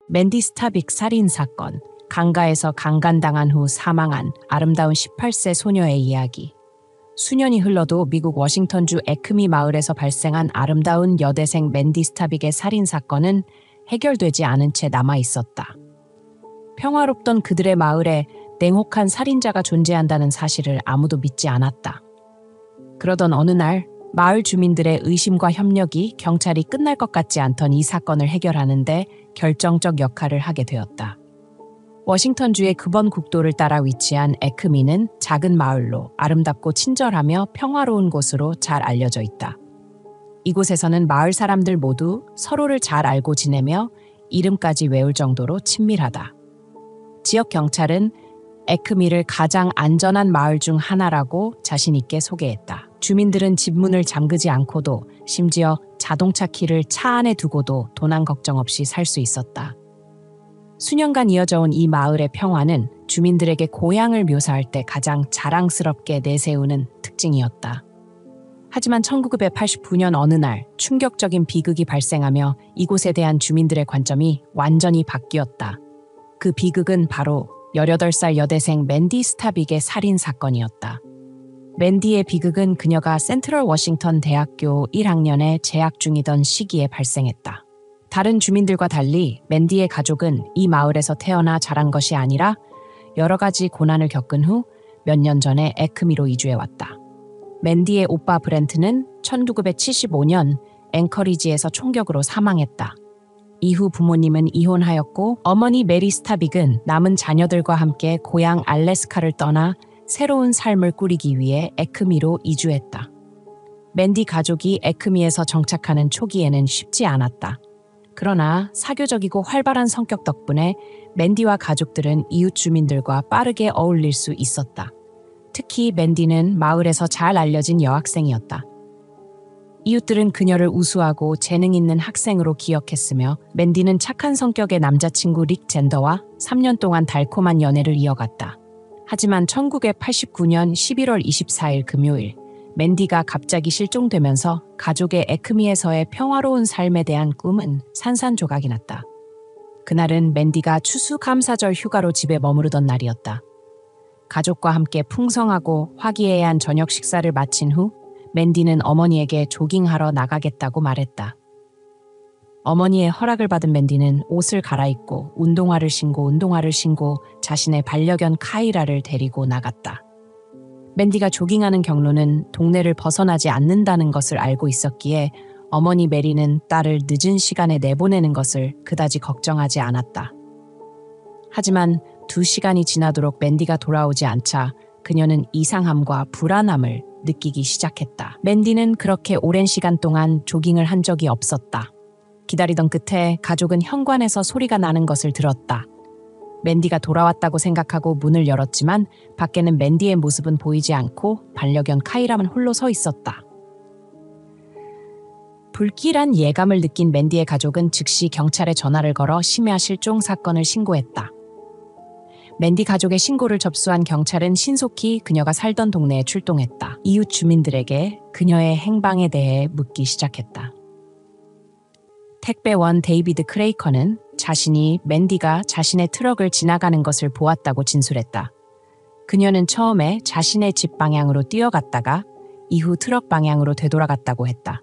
맨디 스타빅 살인 사건, 강가에서 강간당한 후 사망한 아름다운 18세 소녀의 이야기. 수년이 흘러도 미국 워싱턴주 에크미 마을에서 발생한 아름다운 여대생 맨디 스타빅의 살인 사건은 해결되지 않은 채 남아 있었다. 평화롭던 그들의 마을에 냉혹한 살인자가 존재한다는 사실을 아무도 믿지 않았다. 그러던 어느 날 마을 주민들의 의심과 협력이 경찰이 끝날 것 같지 않던 이 사건을 해결하는데 결정적 역할을 하게 되었다. 워싱턴주의 급원 국도를 따라 위치한 에크미는 작은 마을로 아름답고 친절하며 평화로운 곳으로 잘 알려져 있다. 이곳에서는 마을 사람들 모두 서로를 잘 알고 지내며 이름까지 외울 정도로 친밀하다. 지역 경찰은 에크미를 가장 안전한 마을 중 하나라고 자신 있게 소개했다. 주민들은 집 문을 잠그지 않고도 심지어 자동차 키를 차 안에 두고도 도난 걱정 없이 살 수 있었다. 수년간 이어져 온 이 마을의 평화는 주민들에게 고향을 묘사할 때 가장 자랑스럽게 내세우는 특징이었다. 하지만 1989년 어느 날 충격적인 비극이 발생하며 이곳에 대한 주민들의 관점이 완전히 바뀌었다. 그 비극은 바로 18살 여대생 맨디 스타빅의 살인 사건이었다. 맨디의 비극은 그녀가 센트럴 워싱턴 대학교 1학년에 재학 중이던 시기에 발생했다. 다른 주민들과 달리 맨디의 가족은 이 마을에서 태어나 자란 것이 아니라 여러 가지 고난을 겪은 후 몇 년 전에 에크미로 이주해왔다. 맨디의 오빠 브렌트는 1975년 앵커리지에서 총격으로 사망했다. 이후 부모님은 이혼하였고 어머니 메리 스타빅은 남은 자녀들과 함께 고향 알래스카를 떠나 새로운 삶을 꾸리기 위해 에크미로 이주했다. 맨디 가족이 에크미에서 정착하는 초기에는 쉽지 않았다. 그러나 사교적이고 활발한 성격 덕분에 맨디와 가족들은 이웃 주민들과 빠르게 어울릴 수 있었다. 특히 맨디는 마을에서 잘 알려진 여학생이었다. 이웃들은 그녀를 우수하고 재능 있는 학생으로 기억했으며 맨디는 착한 성격의 남자친구 릭 젠더와 3년 동안 달콤한 연애를 이어갔다. 하지만 1989년 11월 24일 금요일 맨디가 갑자기 실종되면서 가족의 에크미에서의 평화로운 삶에 대한 꿈은 산산조각이 났다. 그날은 맨디가 추수감사절 휴가로 집에 머무르던 날이었다. 가족과 함께 풍성하고 화기애애한 저녁 식사를 마친 후 맨디는 어머니에게 조깅하러 나가겠다고 말했다. 어머니의 허락을 받은 맨디는 옷을 갈아입고 운동화를 신고 자신의 반려견 카이라를 데리고 나갔다. 맨디가 조깅하는 경로는 동네를 벗어나지 않는다는 것을 알고 있었기에 어머니 메리는 딸을 늦은 시간에 내보내는 것을 그다지 걱정하지 않았다. 하지만 2시간이 지나도록 맨디가 돌아오지 않자 그녀는 이상함과 불안함을 느끼기 시작했다. 맨디는 그렇게 오랜 시간 동안 조깅을 한 적이 없었다. 기다리던 끝에 가족은 현관에서 소리가 나는 것을 들었다. 맨디가 돌아왔다고 생각하고 문을 열었지만 밖에는 맨디의 모습은 보이지 않고 반려견 카이라만 홀로 서 있었다. 불길한 예감을 느낀 맨디의 가족은 즉시 경찰에 전화를 걸어 심야 실종 사건을 신고했다. 맨디 가족의 신고를 접수한 경찰은 신속히 그녀가 살던 동네에 출동했다. 이웃 주민들에게 그녀의 행방에 대해 묻기 시작했다. 택배원 데이비드 크레이커는 자신이 맨디가 자신의 트럭을 지나가는 것을 보았다고 진술했다. 그녀는 처음에 자신의 집 방향으로 뛰어갔다가 이후 트럭 방향으로 되돌아갔다고 했다.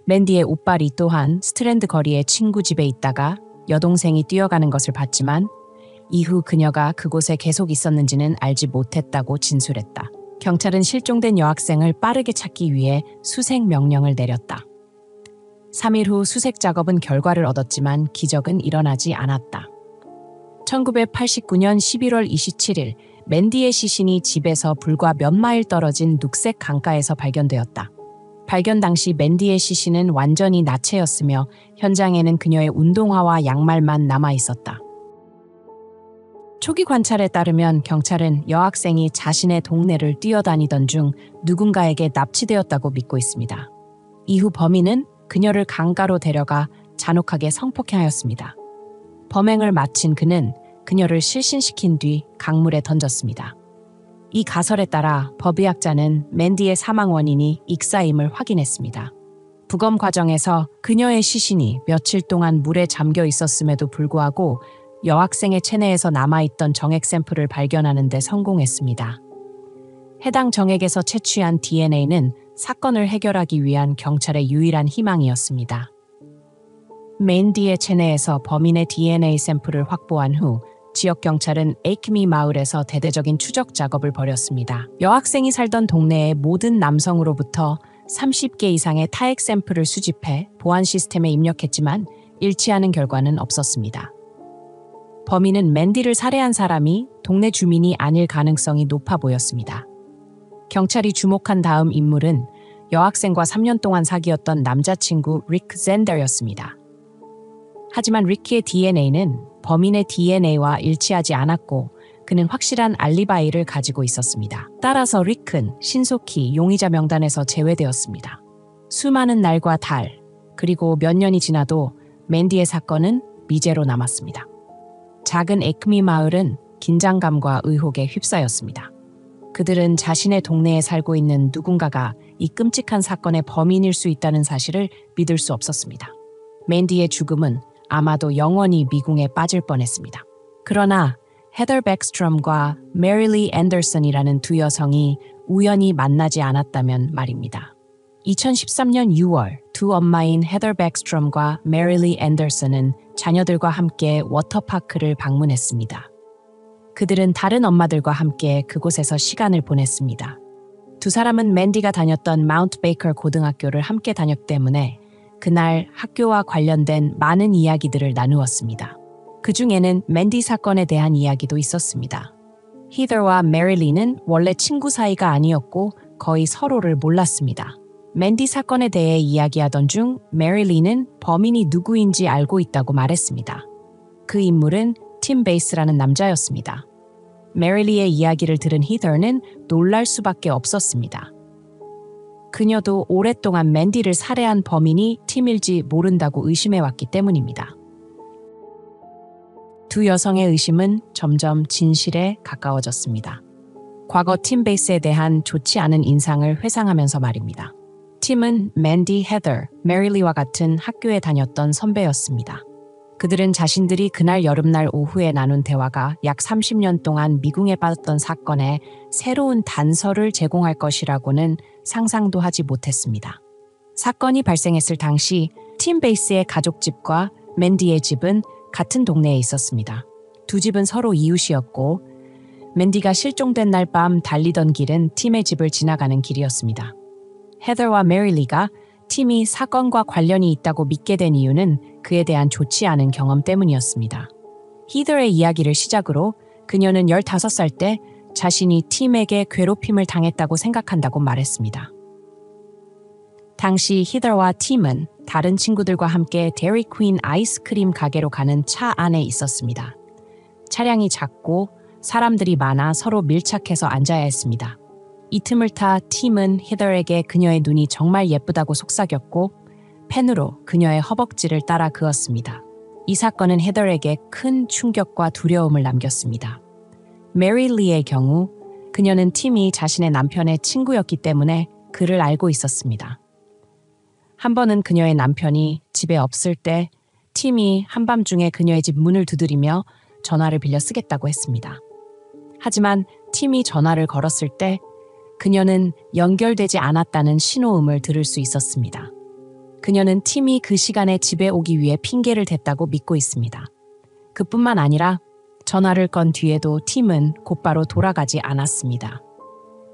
맨디의 오빠 리 또한 스트랜드 거리의 친구 집에 있다가 여동생이 뛰어가는 것을 봤지만 이후 그녀가 그곳에 계속 있었는지는 알지 못했다고 진술했다. 경찰은 실종된 여학생을 빠르게 찾기 위해 수색 명령을 내렸다. 3일 후 수색 작업은 결과를 얻었지만 기적은 일어나지 않았다. 1989년 11월 27일 맨디의 시신이 집에서 불과 몇 마일 떨어진 녹색 강가에서 발견되었다. 발견 당시 맨디의 시신은 완전히 나체였으며 현장에는 그녀의 운동화와 양말만 남아 있었다. 초기 관찰에 따르면 경찰은 여학생이 자신의 동네를 뛰어다니던 중 누군가에게 납치되었다고 믿고 있습니다. 이후 범인은 그녀를 강가로 데려가 잔혹하게 성폭행하였습니다. 범행을 마친 그는 그녀를 실신시킨 뒤 강물에 던졌습니다. 이 가설에 따라 법의학자는 맨디의 사망 원인이 익사임을 확인했습니다. 부검 과정에서 그녀의 시신이 며칠 동안 물에 잠겨 있었음에도 불구하고 여학생의 체내에서 남아있던 정액 샘플을 발견하는 데 성공했습니다. 해당 정액에서 채취한 DNA는 사건을 해결하기 위한 경찰의 유일한 희망이었습니다. 맨디의 체내에서 범인의 DNA 샘플을 확보한 후 지역 경찰은 에이크미 마을에서 대대적인 추적 작업을 벌였습니다. 여학생이 살던 동네의 모든 남성으로부터 30개 이상의 타액 샘플을 수집해 보안 시스템에 입력했지만 일치하는 결과는 없었습니다. 범인은 맨디를 살해한 사람이 동네 주민이 아닐 가능성이 높아 보였습니다. 경찰이 주목한 다음 인물은 여학생과 3년 동안 사귀었던 남자친구 리크 젠더였습니다. 하지만 리키의 DNA는 범인의 DNA와 일치하지 않았고 그는 확실한 알리바이를 가지고 있었습니다. 따라서 리크는 신속히 용의자 명단에서 제외되었습니다. 수많은 날과 달, 그리고 몇 년이 지나도 맨디의 사건은 미제로 남았습니다. 작은 에크미 마을은 긴장감과 의혹에 휩싸였습니다. 그들은 자신의 동네에 살고 있는 누군가가 이 끔찍한 사건의 범인일 수 있다는 사실을 믿을 수 없었습니다. 맨디의 죽음은 아마도 영원히 미궁에 빠질 뻔했습니다. 그러나 헤더 백스트롬과 메릴리 앤더슨이라는 두 여성이 우연히 만나지 않았다면 말입니다. 2013년 6월 두 엄마인 헤더 백스트롬과 메릴리 앤더슨은 자녀들과 함께 워터파크를 방문했습니다. 그들은 다른 엄마들과 함께 그곳에서 시간을 보냈습니다. 두 사람은 맨디가 다녔던 마운트 베이커 고등학교를 함께 다녔기 때문에 그날 학교와 관련된 많은 이야기들을 나누었습니다. 그 중에는 맨디 사건에 대한 이야기도 있었습니다. 히더와 메릴리는 원래 친구 사이가 아니었고 거의 서로를 몰랐습니다. 맨디 사건에 대해 이야기하던 중 메릴리는 범인이 누구인지 알고 있다고 말했습니다. 그 인물은 팀 베이스라는 남자였습니다. 메릴리의 이야기를 들은 히더는 놀랄 수밖에 없었습니다. 그녀도 오랫동안 맨디를 살해한 범인이 팀일지 모른다고 의심해왔기 때문입니다. 두 여성의 의심은 점점 진실에 가까워졌습니다. 과거 팀 베이스에 대한 좋지 않은 인상을 회상하면서 말입니다. 팀은 맨디, 헤더, 메릴리와 같은 학교에 다녔던 선배였습니다. 그들은 자신들이 그날 여름날 오후에 나눈 대화가 약 30년 동안 미궁에 빠졌던 사건에 새로운 단서를 제공할 것이라고는 상상도 하지 못했습니다. 사건이 발생했을 당시 팀 베이스의 가족집과 맨디의 집은 같은 동네에 있었습니다. 두 집은 서로 이웃이었고 맨디가 실종된 날 밤 달리던 길은 팀의 집을 지나가는 길이었습니다. 헤더와 메릴리가 팀이 사건과 관련이 있다고 믿게 된 이유는 그에 대한 좋지 않은 경험 때문이었습니다. 히더의 이야기를 시작으로 그녀는 15살 때 자신이 팀에게 괴롭힘을 당했다고 생각한다고 말했습니다. 당시 히더와 팀은 다른 친구들과 함께 데리 퀸 아이스크림 가게로 가는 차 안에 있었습니다. 차량이 작고 사람들이 많아 서로 밀착해서 앉아야 했습니다. 이 틈을 타 팀은 히더에게 그녀의 눈이 정말 예쁘다고 속삭였고 펜으로 그녀의 허벅지를 따라 그었습니다. 이 사건은 헤더에게 큰 충격과 두려움을 남겼습니다. 메릴리의 경우 그녀는 팀이 자신의 남편의 친구였기 때문에 그를 알고 있었습니다. 한 번은 그녀의 남편이 집에 없을 때 팀이 한밤중에 그녀의 집 문을 두드리며 전화를 빌려 쓰겠다고 했습니다. 하지만 팀이 전화를 걸었을 때 그녀는 연결되지 않았다는 신호음을 들을 수 있었습니다. 그녀는 팀이 그 시간에 집에 오기 위해 핑계를 댔다고 믿고 있습니다. 그뿐만 아니라 전화를 건 뒤에도 팀은 곧바로 돌아가지 않았습니다.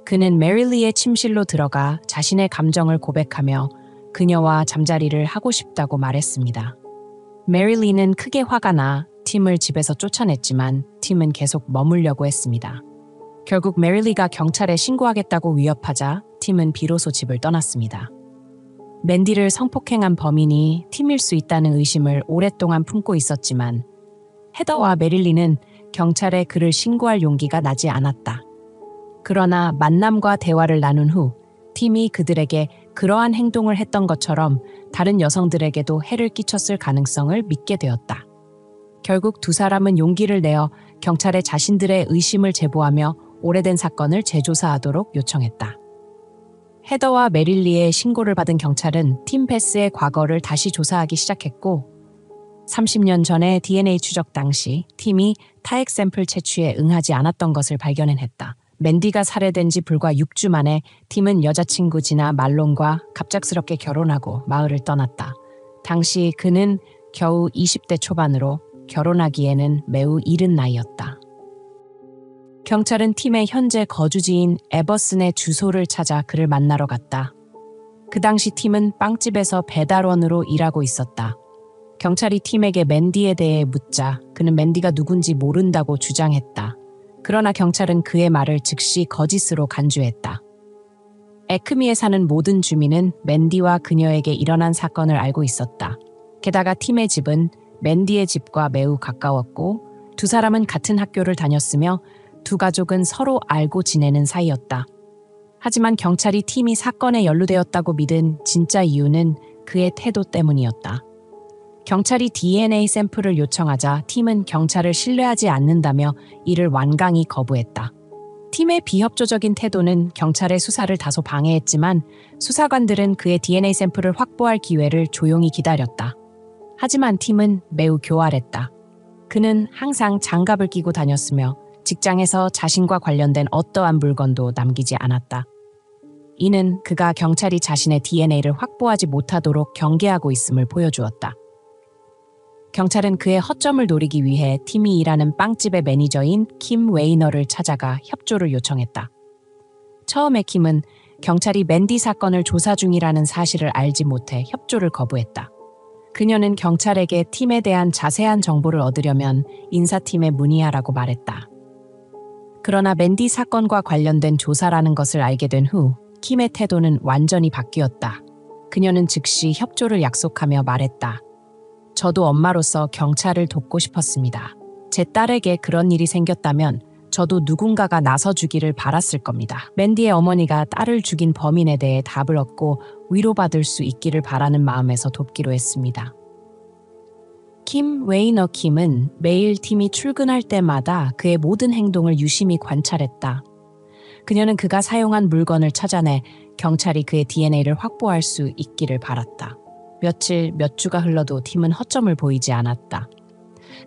그는 메릴리의 침실로 들어가 자신의 감정을 고백하며 그녀와 잠자리를 하고 싶다고 말했습니다. 메릴리는 크게 화가 나 팀을 집에서 쫓아냈지만 팀은 계속 머물려고 했습니다. 결국 메릴리가 경찰에 신고하겠다고 위협하자 팀은 비로소 집을 떠났습니다. 맨디를 성폭행한 범인이 팀일 수 있다는 의심을 오랫동안 품고 있었지만 헤더와 메릴리는 경찰에 그를 신고할 용기가 나지 않았다. 그러나 만남과 대화를 나눈 후 팀이 그들에게 그러한 행동을 했던 것처럼 다른 여성들에게도 해를 끼쳤을 가능성을 믿게 되었다. 결국 두 사람은 용기를 내어 경찰에 자신들의 의심을 제보하며 오래된 사건을 재조사하도록 요청했다. 헤더와 메릴리의 신고를 받은 경찰은 팀 패스의 과거를 다시 조사하기 시작했고 30년 전에 DNA 추적 당시 팀이 타액 샘플 채취에 응하지 않았던 것을 발견했다. 맨디가 살해된 지 불과 6주 만에 팀은 여자친구 지나 말론과 갑작스럽게 결혼하고 마을을 떠났다. 당시 그는 겨우 20대 초반으로 결혼하기에는 매우 이른 나이였다. 경찰은 팀의 현재 거주지인 에버슨의 주소를 찾아 그를 만나러 갔다. 그 당시 팀은 빵집에서 배달원으로 일하고 있었다. 경찰이 팀에게 맨디에 대해 묻자 그는 맨디가 누군지 모른다고 주장했다. 그러나 경찰은 그의 말을 즉시 거짓으로 간주했다. 에크미에 사는 모든 주민은 맨디와 그녀에게 일어난 사건을 알고 있었다. 게다가 팀의 집은 맨디의 집과 매우 가까웠고 두 사람은 같은 학교를 다녔으며 두 가족은 서로 알고 지내는 사이였다. 하지만 경찰이 팀이 사건에 연루되었다고 믿은 진짜 이유는 그의 태도 때문이었다. 경찰이 DNA 샘플을 요청하자 팀은 경찰을 신뢰하지 않는다며 이를 완강히 거부했다. 팀의 비협조적인 태도는 경찰의 수사를 다소 방해했지만 수사관들은 그의 DNA 샘플을 확보할 기회를 조용히 기다렸다. 하지만 팀은 매우 교활했다. 그는 항상 장갑을 끼고 다녔으며 직장에서 자신과 관련된 어떠한 물건도 남기지 않았다. 이는 그가 경찰이 자신의 DNA를 확보하지 못하도록 경계하고 있음을 보여주었다. 경찰은 그의 허점을 노리기 위해 팀이 일하는 빵집의 매니저인 킴 웨이너를 찾아가 협조를 요청했다. 처음에 킴은 경찰이 맨디 사건을 조사 중이라는 사실을 알지 못해 협조를 거부했다. 그녀는 경찰에게 팀에 대한 자세한 정보를 얻으려면 인사팀에 문의하라고 말했다. 그러나 맨디 사건과 관련된 조사라는 것을 알게 된 후 킴의 태도는 완전히 바뀌었다. 그녀는 즉시 협조를 약속하며 말했다. 저도 엄마로서 경찰을 돕고 싶었습니다. 제 딸에게 그런 일이 생겼다면 저도 누군가가 나서주기를 바랐을 겁니다. 맨디의 어머니가 딸을 죽인 범인에 대해 답을 얻고 위로받을 수 있기를 바라는 마음에서 돕기로 했습니다. 킴 웨이너 킴은 매일 팀이 출근할 때마다 그의 모든 행동을 유심히 관찰했다. 그녀는 그가 사용한 물건을 찾아내 경찰이 그의 DNA를 확보할 수 있기를 바랐다. 며칠, 몇 주가 흘러도 팀은 허점을 보이지 않았다.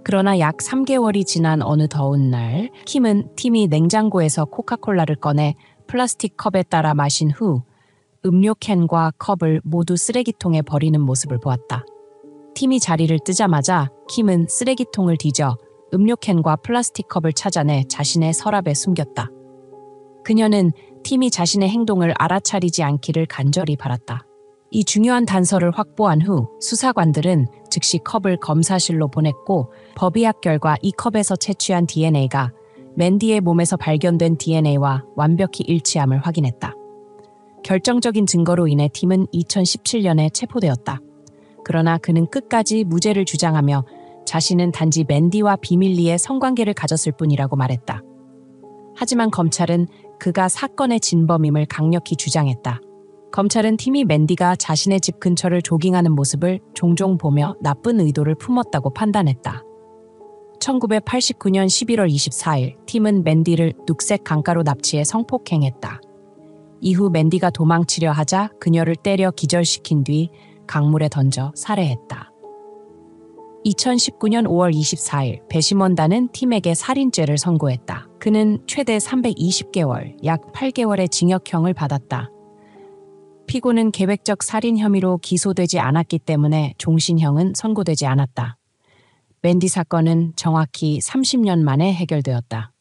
그러나 약 3개월이 지난 어느 더운 날, 킴은 팀이 냉장고에서 코카콜라를 꺼내 플라스틱 컵에 따라 마신 후 음료 캔과 컵을 모두 쓰레기통에 버리는 모습을 보았다. 팀이 자리를 뜨자마자 킴은 쓰레기통을 뒤져 음료 캔과 플라스틱 컵을 찾아내 자신의 서랍에 숨겼다. 그녀는 팀이 자신의 행동을 알아차리지 않기를 간절히 바랐다. 이 중요한 단서를 확보한 후 수사관들은 즉시 컵을 검사실로 보냈고 법의학 결과 이 컵에서 채취한 DNA가 맨디의 몸에서 발견된 DNA와 완벽히 일치함을 확인했다. 결정적인 증거로 인해 팀은 2017년에 체포되었다. 그러나 그는 끝까지 무죄를 주장하며 자신은 단지 맨디와 비밀리에 성관계를 가졌을 뿐이라고 말했다. 하지만 검찰은 그가 사건의 진범임을 강력히 주장했다. 검찰은 팀이 맨디가 자신의 집 근처를 조깅하는 모습을 종종 보며 나쁜 의도를 품었다고 판단했다. 1989년 11월 24일 팀은 맨디를 녹색 강가로 납치해 성폭행했다. 이후 맨디가 도망치려 하자 그녀를 때려 기절시킨 뒤 강물에 던져 살해했다. 2019년 5월 24일 배심원단은 팀에게 살인죄를 선고했다. 그는 최대 320개월, 약 8개월의 징역형을 받았다. 피고는 계획적 살인 혐의로 기소되지 않았기 때문에 종신형은 선고되지 않았다. 맨디 사건은 정확히 30년 만에 해결되었다.